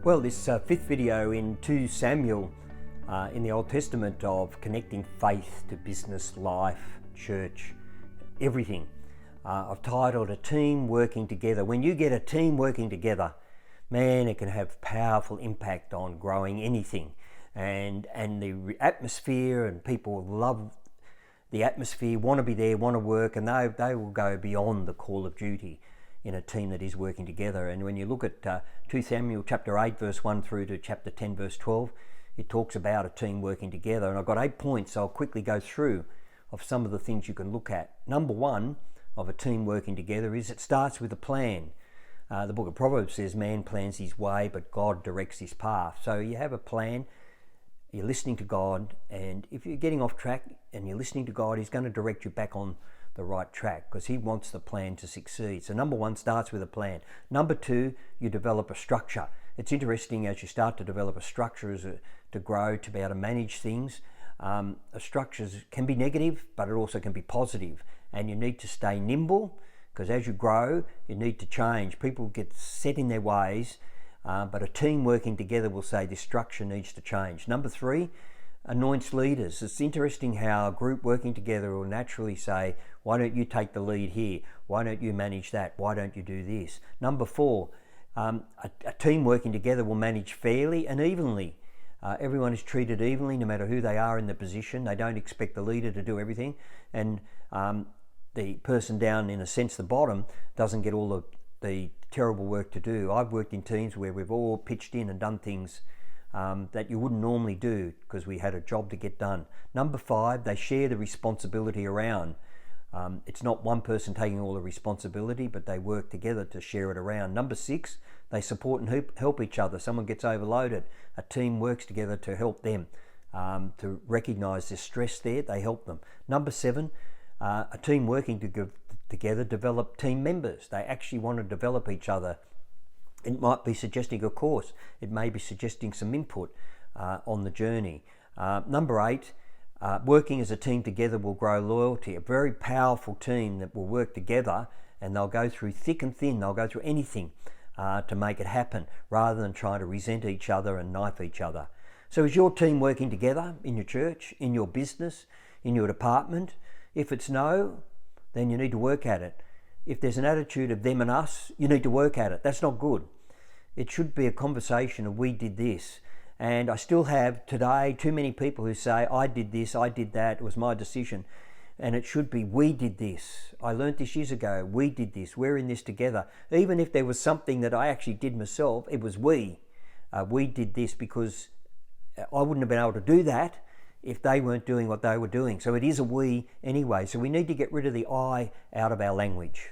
Well, this fifth video in 2 Samuel in the Old Testament of connecting faith to business, life, church, everything. I've titled A Team Working Together. When you get a team working together, man, it can have powerful impact on growing anything. And the atmosphere, and people love the atmosphere, want to be there, want to work, and they will go beyond the call of duty in a team that is working together. And when you look at 2 Samuel chapter 8 verse 1 through to chapter 10 verse 12, it talks about a team working together. And I've got 8 points I'll quickly go through of some of the things you can look at. Number one of a team working together is it starts with a plan. The book of Proverbs says man plans his way, but God directs his path. So you have a plan, you're listening to God, and if you're getting off track and you're listening to God, he's going to direct you back on the right track because he wants the plan to succeed. So number one starts with a plan. Number two, you develop a structure. It's interesting as you start to develop a structure to grow, to be able to manage things. Structures can be negative, but it also can be positive. And you need to stay nimble because as you grow, you need to change. People get set in their ways, but a team working together will say this structure needs to change. Number three, anoints leaders. It's interesting how a group working together will naturally say, why don't you take the lead here? Why don't you manage that? Why don't you do this? Number four, a team working together will manage fairly and evenly. Everyone is treated evenly no matter who they are in the position. They don't expect the leader to do everything. And the person down, in a sense, the bottom, doesn't get all of the terrible work to do. I've worked in teams where we've all pitched in and done things that you wouldn't normally do because we had a job to get done. Number five, they share the responsibility around. It's not one person taking all the responsibility, but they work together to share it around. Number six, they support and help each other. Someone gets overloaded, a team works together to help them, to recognise there's stress there, they help them. Number seven, a team working together develop team members. They actually want to develop each other. It might be suggesting a course. It may be suggesting some input on the journey. Number eight, working as a team together will grow loyalty. A very powerful team that will work together, and they'll go through thick and thin. They'll go through anything to make it happen rather than trying to resent each other and knife each other. So is your team working together in your church, in your business, in your department? If it's no, then you need to work at it. If there's an attitude of them and us, you need to work at it. That's not good. It should be a conversation of we did this. And I still have today too many people who say, I did this, I did that, it was my decision. And it should be, we did this. I learnt this years ago, we did this, we're in this together. Even if there was something that I actually did myself, it was we. We did this because I wouldn't have been able to do that if they weren't doing what they were doing. So it is a we anyway. So we need to get rid of the I out of our language.